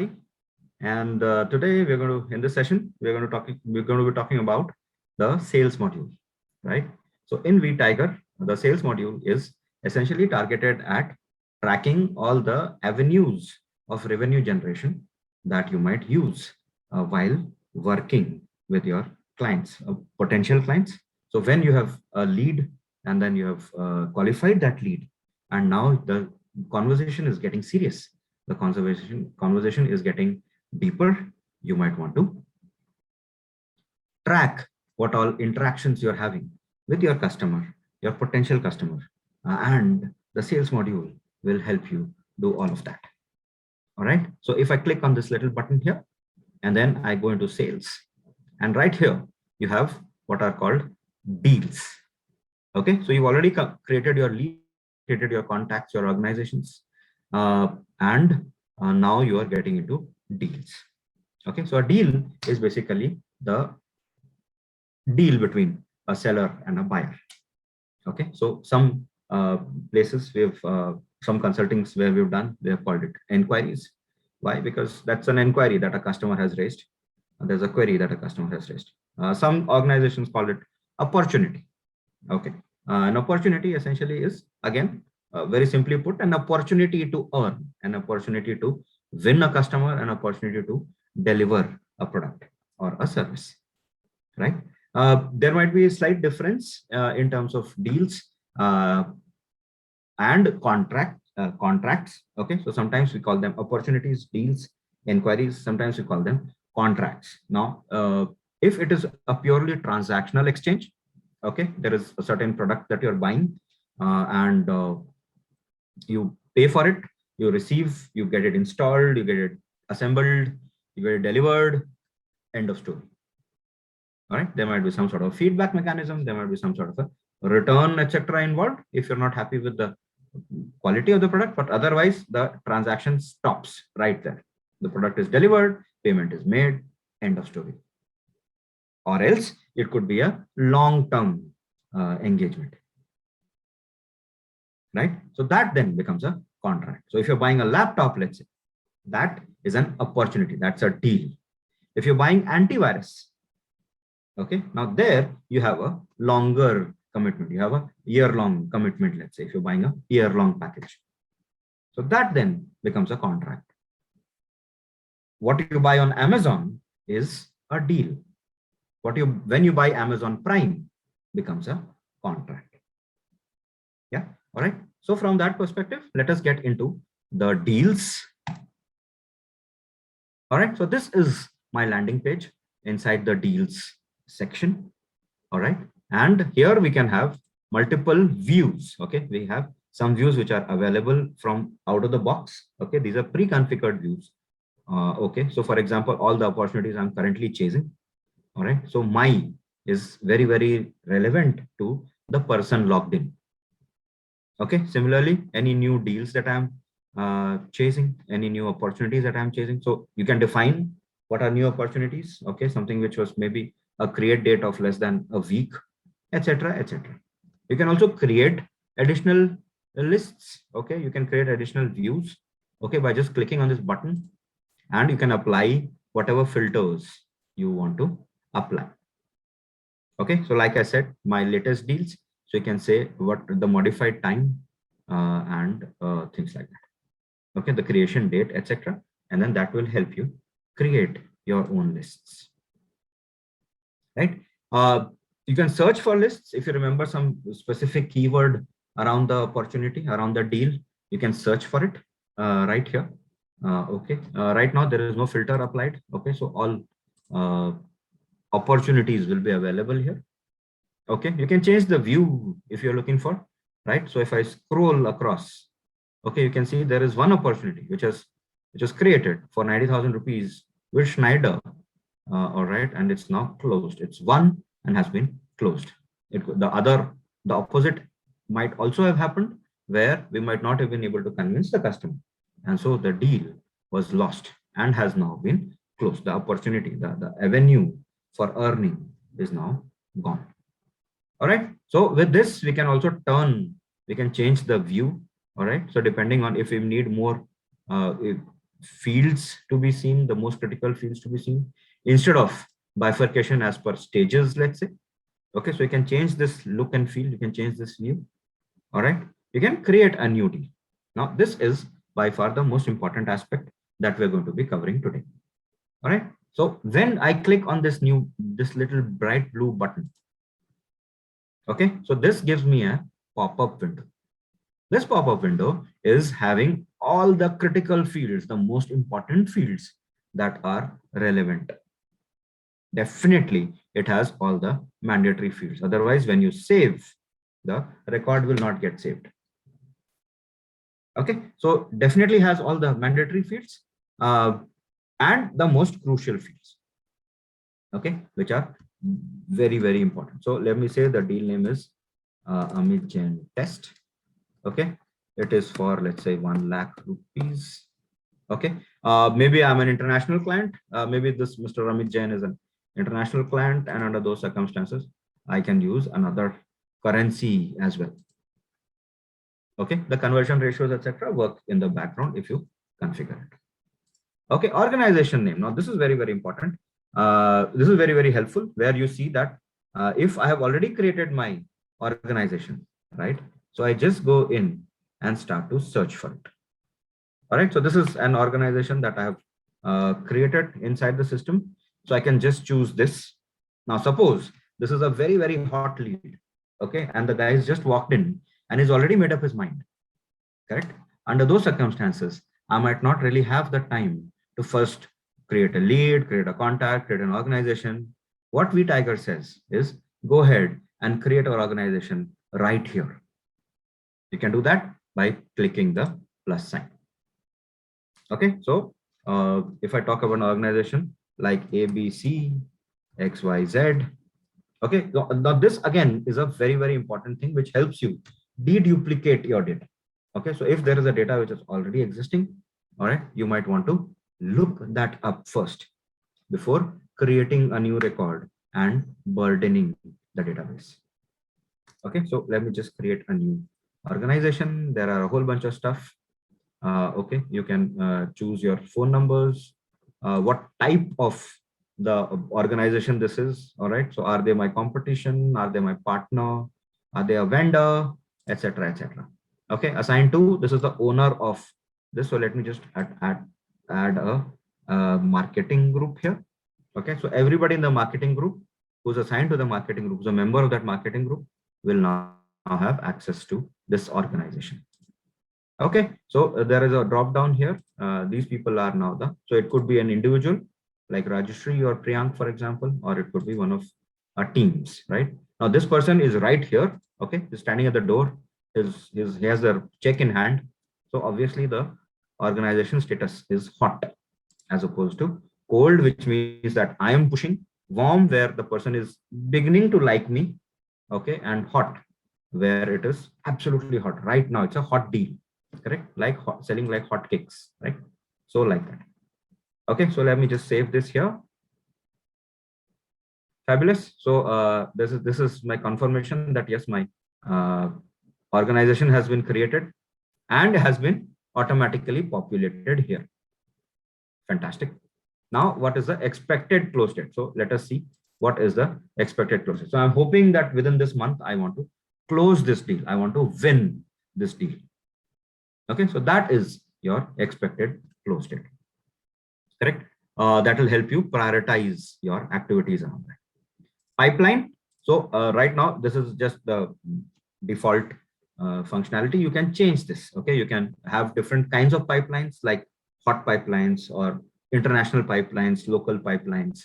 everybody. And today we're going to, in this session, we're going to be talking about the sales module, right? So in vTiger, the sales module is essentially targeted at tracking all the avenues of revenue generation that you might use while working with your clients, potential clients. So when you have a lead and then you have qualified that lead, and now the conversation is getting serious, the conversation is getting deeper, you might want to track what all interactions you're having with your customer, your potential customer, and the sales module will help you do all of that. All right. So if I click on this little button here, and then I go into sales, and right here, you have what are called deals. Okay. So you've already created your lead, created your contacts, your organizations, and now you are getting into deals. Okay. So a deal is basically the deal between a seller and a buyer. Okay, so some places we've some consultings where we've done, they have called it inquiries. Why? Because that's an inquiry that a customer has raised. There's a query that a customer has raised. Some organizations call it opportunity. Okay, an opportunity essentially is, again, very simply put, an opportunity to earn, an opportunity to win a customer, an opportunity to deliver a product or a service, right? There might be a slight difference in terms of deals and contracts. Okay, so sometimes we call them opportunities, deals, inquiries. Sometimes we call them contracts. Now, if it is a purely transactional exchange, okay, there is a certain product that you're buying and you pay for it, you receive, you get it installed, you get it assembled, you get it delivered, end of story. All right, there might be some sort of feedback mechanism, there might be some sort of a return, etc. involved if you're not happy with the quality of the product, but otherwise the transaction stops right there. The product is delivered, payment is made, end of story. Or else it could be a long-term engagement, right? So that then becomes a contract. So if you're buying a laptop, let's say, that is an opportunity, that's a deal. If you're buying antivirus, okay, now there you have a longer commitment. You have a year-long commitment, let's say, if you're buying a year-long package. So that then becomes a contract. What you buy on Amazon is a deal. When you buy Amazon Prime becomes a contract. Yeah, all right. So from that perspective, let us get into the deals. All right, so this is my landing page inside the deals section. All right, and here we can have multiple views. Okay, we have some views which are available from out of the box. Okay, these are pre-configured views. Okay, so for example, all the opportunities I'm currently chasing. All right, so my is very, very relevant to the person logged in. Okay, similarly, any new deals that I'm chasing, any new opportunities that I'm chasing. So you can define what are new opportunities. Okay, something which was maybe a create date of less than a week, etc., etc. You can also create additional lists. Okay, you can create additional views. Okay, by just clicking on this button, and you can apply whatever filters you want to apply. Okay, so like I said, my latest deals. So you can say what the modified time and things like that. Okay, the creation date, etc. And then that will help you create your own lists. Right? You can search for lists. If you remember some specific keyword around the opportunity, around the deal, you can search for it right here. Okay, right now there is no filter applied. Okay, so all opportunities will be available here. Okay, you can change the view if you're looking for, right? So if I scroll across, okay, you can see there is one opportunity which was created for 90,000 rupees with Schneider. All right, and it's now closed. It's won and has been closed. The opposite might also have happened, where we might not have been able to convince the customer, and so the deal was lost and has now been closed. The opportunity, the avenue for earning is now gone. All right, so with this we can also change the view. All right, so depending on if we need more fields to be seen, the most critical fields to be seen, instead of bifurcation as per stages, let's say. Okay, so you can change this look and feel, you can change this view. All right, you can create a new deal. Now, this is by far the most important aspect that we're going to be covering today. All right, so when I click on this little bright blue button, okay, so this gives me a pop-up window. This pop-up window is having all the critical fields, the most important fields that are relevant. Definitely, it has all the mandatory fields. Otherwise, when you save, the record will not get saved. Okay, so definitely has all the mandatory fields and the most crucial fields. Okay, which are very, very important. So let me say the deal name is Amit Jain test. Okay, it is for, let's say, 1 lakh rupees. Okay, maybe I'm an international client. Maybe this Mr. Amit Jain is an international client, and under those circumstances, I can use another currency as well. Okay, the conversion ratios, etc., work in the background if you configure it. Okay, organization name. Now, this is very, very important. This is very, very helpful, where you see that if I have already created my organization, right? So I just go in and start to search for it. All right, so this is an organization that I have created inside the system. So I can just choose this. Now, suppose this is a very, very hot lead. Okay, and the guy has just walked in and he's already made up his mind. Correct? Under those circumstances, I might not really have the time to first create a lead, create a contact, create an organization. What vTiger says is go ahead and create our organization right here. You can do that by clicking the plus sign. Okay, so if I talk about an organization like ABC, XYZ, okay, now this again is a very, very important thing which helps you deduplicate your data. Okay, so if there is a data which is already existing, all right, you might want to look that up first before creating a new record and burdening the database. Okay, so let me just create a new organization. There are a whole bunch of stuff. Okay, you can choose your phone numbers, what type of the organization this is. All right, so are they my competition? Are they my partner? Are they a vendor, etc., etc.? Okay, assign to, this is the owner of this. So let me just add a marketing group here. Okay, so everybody in the marketing group who's assigned to the marketing group, who's a member of that marketing group, will now have access to this organization. Okay, so there is a drop down here. These people are now so it could be an individual like Rajeshri or Priyank, for example, or it could be one of our teams, right? Now this person is right here. Okay, he's standing at the door. He has a check in hand. So obviously the organization status is hot as opposed to cold, which means that I am pushing. Warm, where the person is beginning to like me. Okay, and hot, where it is absolutely hot. Right now, it's a hot deal. Correct, like selling like hotcakes, right? So like that. Okay, so let me just save this here. Fabulous. So this is my confirmation that yes, my organization has been created and has been automatically populated here. Fantastic. Now, what is the expected close date? So let us see what is the expected close date. So I'm hoping that within this month, I want to close this deal. I want to win this deal. Okay, so that is your expected close date. Correct. That will help you prioritize your activities around that. Pipeline. So right now, this is just the default functionality. You can change this. Okay, you can have different kinds of pipelines like hot pipelines or international pipelines, local pipelines,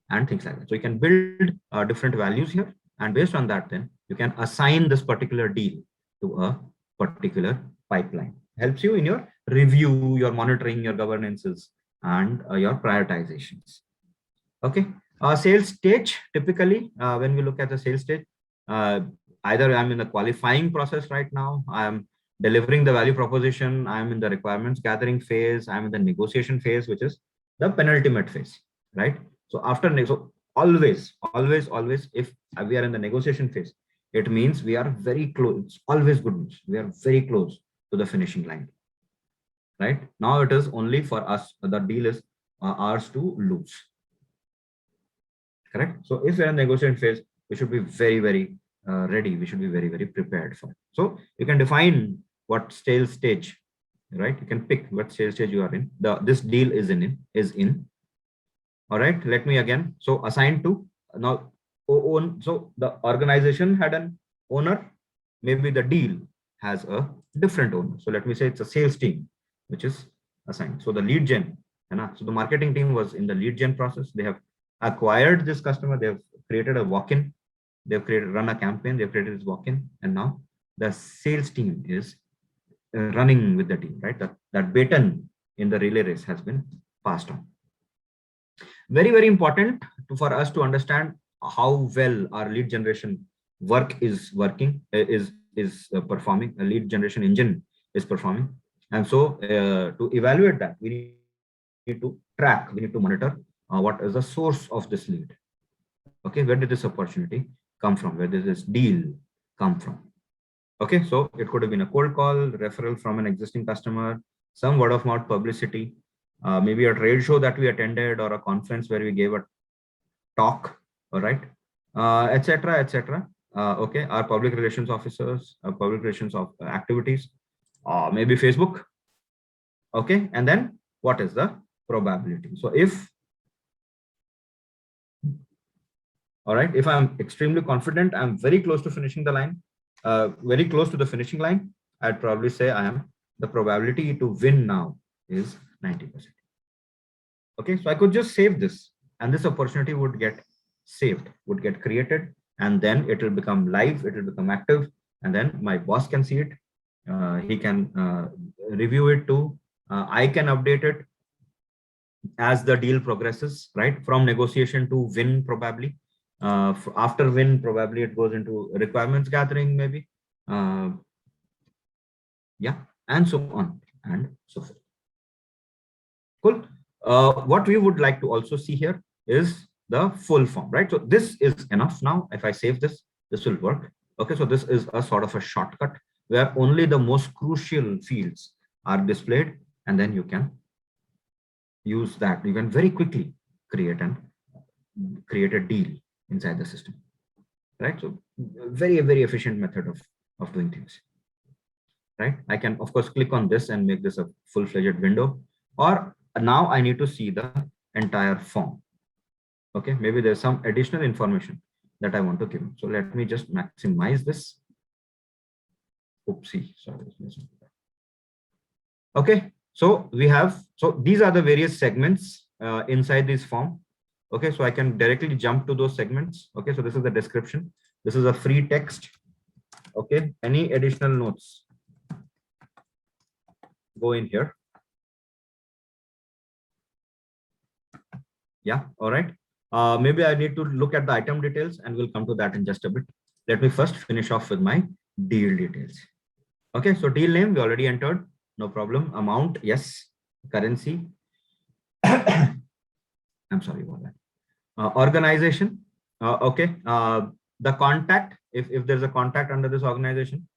and things like that. So you can build different values here, and based on that, then you can assign this particular deal to a particular pipeline. Helps you in your review, your monitoring, your governances, and your prioritizations. Okay, sales stage. Typically, when we look at the sales stage, either I'm in the qualifying process right now, I'm delivering the value proposition, I'm in the requirements gathering phase, I'm in the negotiation phase, which is the penultimate phase, right? So after, so always, if we are in the negotiation phase, it means we are very close. It's always good news. We are very close to the finishing line, right? Now it is only for us. The deal is ours to lose. Correct. So if we're in negotiation phase, we should be very, very ready. We should be very, very prepared for it. So you can define what sales stage, right? You can pick what sales stage you are in. This deal is in. All right. Let me again. So assign to now own. So the organization had an owner. Maybe the deal has a different owner. So let me say it's a sales team, which is assigned. So the lead gen, so the marketing team was in the lead gen process. They have acquired this customer. They have created a walk-in. They've run a campaign. They've created this walk-in, and now the sales team is running with the team, right? That baton in the relay race has been passed on. Very, very important for us to understand how well our lead generation work is working, is performing. A lead generation engine is performing, and so to evaluate that, we need to track, we need to monitor what is the source of this lead. Okay, where did this opportunity come from? Where did this deal come from? Okay, so it could have been a cold call, referral from an existing customer, some word of mouth publicity, maybe a trade show that we attended, or a conference where we gave a talk, all right, etc., etc. Okay, our public relations officers, public relations of activities, maybe Facebook. Okay, and then what is the probability? So if, all right, if I'm extremely confident, I'm very close to finishing the line, very close to the finishing line, I'd probably say the probability to win now is 90%. Okay, so I could just save this, and this opportunity would get saved, would get created, and then it will become live, it will become active, and then my boss can see it. He can review it too. I can update it as the deal progresses, right? From negotiation to win, probably. After win, probably it goes into requirements gathering, maybe. Yeah, and so on and so forth. Cool. What we would like to also see here is the full form, right? So this is enough now. If I save this, this will work. Okay, so this is a sort of a shortcut where only the most crucial fields are displayed, and then you can use that. You can very quickly create a deal inside the system, right? So very, very efficient method of doing things, right? I can, of course, click on this and make this a full-fledged window, or now I need to see the entire form. Okay, maybe there's some additional information that I want to give. So let me just maximize this. Oopsie, sorry. Okay, so we have, so these are the various segments inside this form. Okay, so I can directly jump to those segments. Okay, so this is the description. This is a free text. Okay, any additional notes? Go in here. Yeah, all right. Maybe I need to look at the item details, and we'll come to that in just a bit. Let me first finish off with my deal details. Okay, so deal name we already entered, no problem. Amount, yes. Currency. I'm sorry about that. Organization. Okay. The contact, if there's a contact under this organization,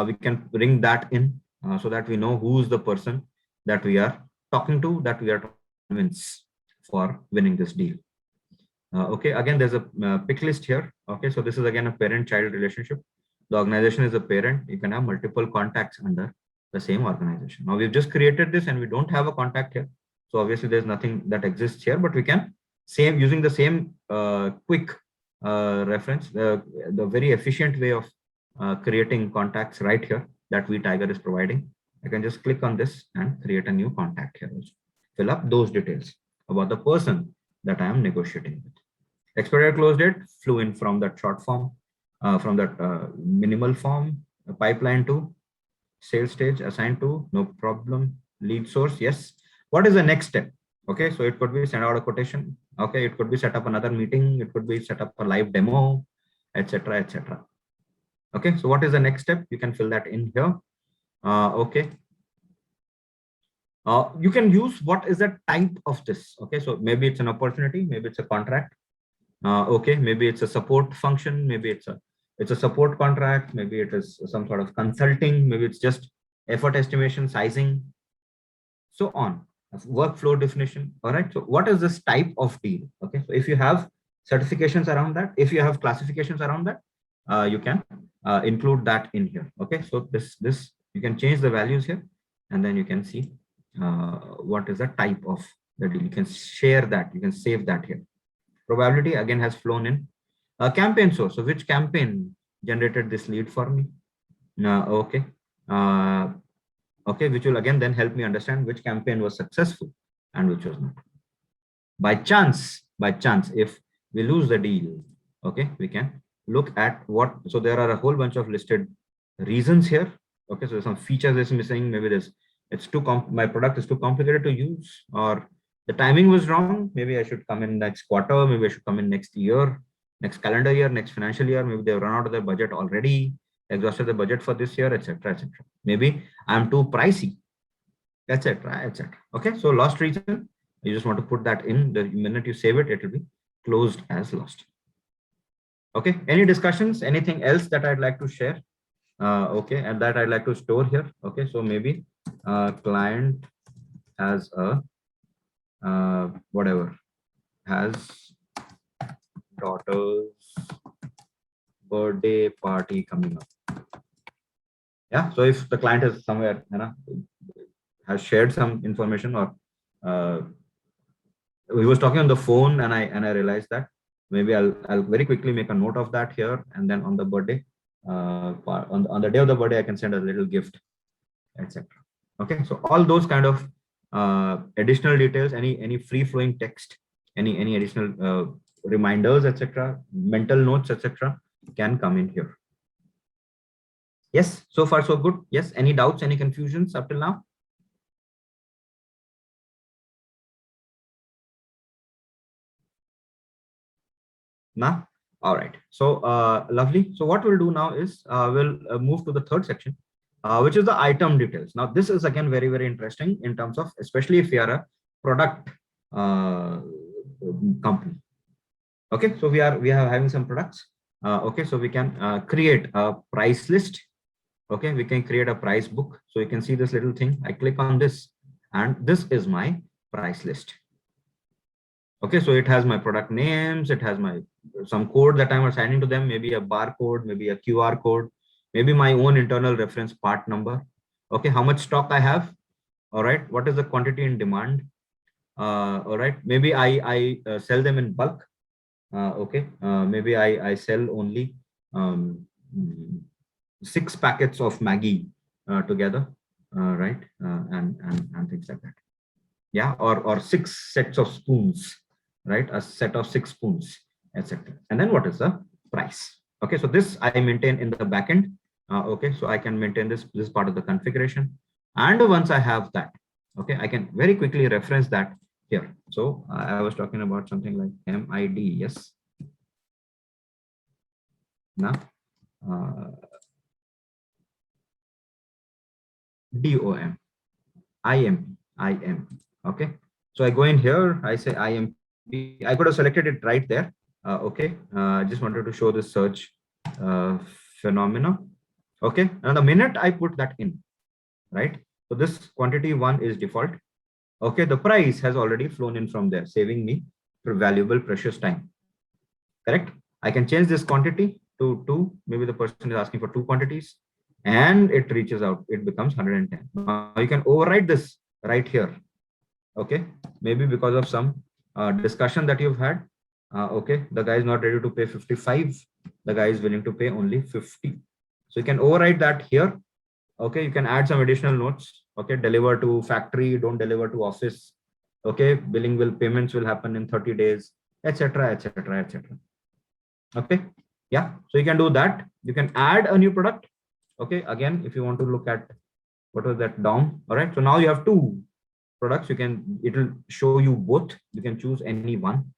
we can bring that in so that we know who's the person that we are talking to, that we are trying to convince for winning this deal. Okay, again, there's a pick list here. Okay, so this is again a parent-child relationship. The organization is a parent. You can have multiple contacts under the same organization. Now we've just created this and we don't have a contact here. So obviously there's nothing that exists here, but we can using the same quick reference, the very efficient way of creating contacts right here that WeTiger is providing. I can just click on this and create a new contact here also. Fill up those details about the person that I am negotiating with. Expected close date flew in from that short form, from that minimal form, pipeline to sales stage, assigned to, no problem. Lead source, yes. What is the next step? Okay, so it could be send out a quotation. Okay, it could be set up another meeting. It could be set up a live demo, etc., etc. Okay, so what is the next step? You can fill that in here. Okay. You can use what is the type of this. Okay, so maybe it's an opportunity, maybe it's a contract. Okay, maybe it's a support function, maybe it's a support contract, maybe it is some sort of consulting, maybe it's just effort estimation, sizing. so on. Workflow definition. All right. So what is this type of deal? Okay. So if you have certifications around that, if you have classifications around that, you can include that in here. Okay. So this you can change the values here, and then you can see what is the type of the deal. You can share that. You can save that here. Probability again has flown in. Campaign source. So which campaign generated this lead for me? Okay. Okay, which will again then help me understand which campaign was successful and which was not. By chance, if we lose the deal, okay, we can look at what. So there are a whole bunch of listed reasons here. Okay, so there's some features that's missing. Maybe this my product is too complicated to use, or the timing was wrong. Maybe I should come in next quarter. Maybe I should come in next year, next calendar year, next financial year. Maybe they've run out of their budget already, exhausted the budget for this year, etc., etc. Maybe I'm too pricey, etc., etc. Okay, so lost reason. You just want to put that in. The minute you save it, it will be closed as lost. Okay, any discussions? Anything else that I'd like to share? Okay, and that I'd like to store here. Okay, so maybe client has a whatever, has daughter's birthday party coming up. Yeah, so if the client is somewhere, you know, has shared some information, or he was talking on the phone, and I realized that maybe I'll very quickly make a note of that here, and then on the birthday, on the day of the birthday, I can send a little gift, etc. Okay, so all those kind of additional details, any free flowing text, any additional reminders, etc., mental notes, etc., can come in here. Yes, so far so good. Yes, any doubts, any confusions up till now? Nah. All right. So lovely. So what we'll do now is we'll move to the third section, which is the item details. Now, this is again very, very interesting in terms of, especially if you are a product company. Okay, so we are having some products. Okay, so we can create a price list. Okay, we can create a price book. So you can see this little thing. I click on this, and this is my price list. Okay, so it has my product names, it has my some code that I'm assigning to them, maybe a barcode, maybe a QR code, maybe my own internal reference part number. Okay, how much stock I have. All right, what is the quantity in demand? All right, maybe I sell them in bulk. Okay, maybe I sell only 6 packets of Maggi together, right, and things like that. Yeah, or 6 sets of spoons, right, a set of 6 spoons, etc. And then what is the price? Okay, so this I maintain in the backend. Okay, so I can maintain this part of the configuration, and once I have that, okay, I can very quickly reference that here. So I was talking about something like MID. Yes, now DOM, IM. Okay, so I go in here, I say IMP. I could have selected it right there. Okay, I just wanted to show this search phenomena. Okay, and the minute I put that in, right, so this quantity 1 is default. Okay, the price has already flown in from there, saving me valuable precious time. Correct. I can change this quantity to 2. Maybe the person is asking for 2 quantities, and it reaches out, it becomes 110. Now you can override this right here. Okay, maybe because of some discussion that you've had. Okay, the guy is not ready to pay 55, the guy is willing to pay only 50. So you can override that here. Okay, you can add some additional notes. Okay, deliver to factory, don't deliver to office. Okay, payments will happen in 30 days, etc., etc., etc. Okay, yeah, so you can do that. You can add a new product. Okay, again, if you want to look at what was that DOM. All right, so now you have 2 products. It will show you both. You can choose any one.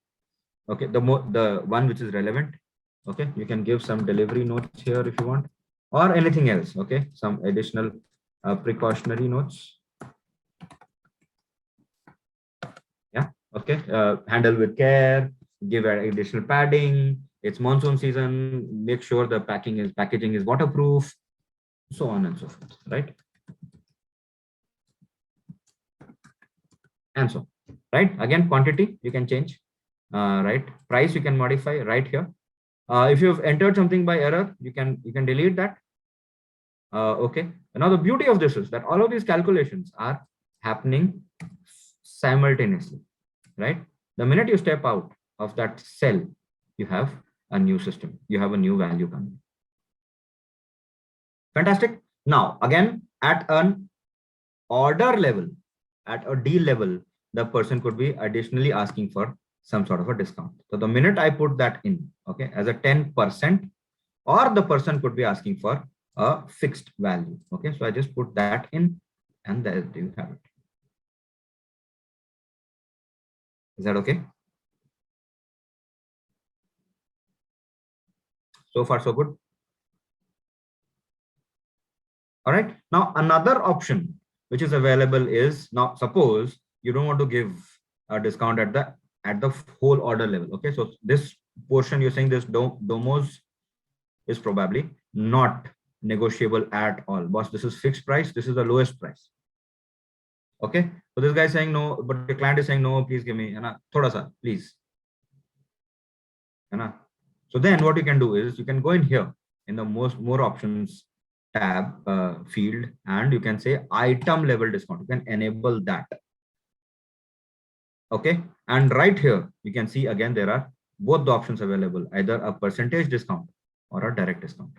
Okay, the one which is relevant. Okay, you can give some delivery notes here if you want, or anything else. Okay, some additional precautionary notes. Yeah, okay, handle with care, give additional padding, it's monsoon season, make sure the packaging is waterproof, so on and so forth, right? and so on, right? Again, quantity you can change, right? Price you can modify right here. If you've entered something by error, you can delete that. Okay. Now the beauty of this is that all of these calculations are happening simultaneously, right? The minute you step out of that cell, you have a new system, you have a new value coming. Fantastic. Now again, at an order level, at a deal level, the person could be additionally asking for some sort of a discount. So the minute I put that in, okay, as a 10%, or the person could be asking for a fixed value. Okay, so I just put that in, and there you have it. Is that okay? So far, so good. All right. Now, another option which is available is, now suppose you don't want to give a discount at the whole order level. Okay, so this portion you're saying, this domos is probably not negotiable at all. Boss, this is fixed price. This is the lowest price. Okay, so this guy is saying no, but the client is saying no, please give me thoda sa, please. So then what you can do is you can go in here in the more options tab field, and you can say item level discount. You can enable that. Okay, and right here you can see again there are both the options available, either a percentage discount or a direct discount.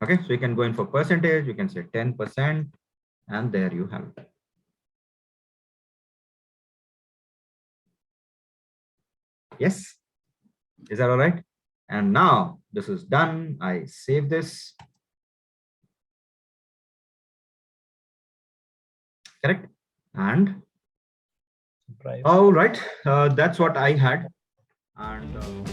Okay, so you can go in for percentage, you can say 10%, and there you have it. Yes, is that all right? And now this is done. I save this. Correct. And all right, that's what I had. And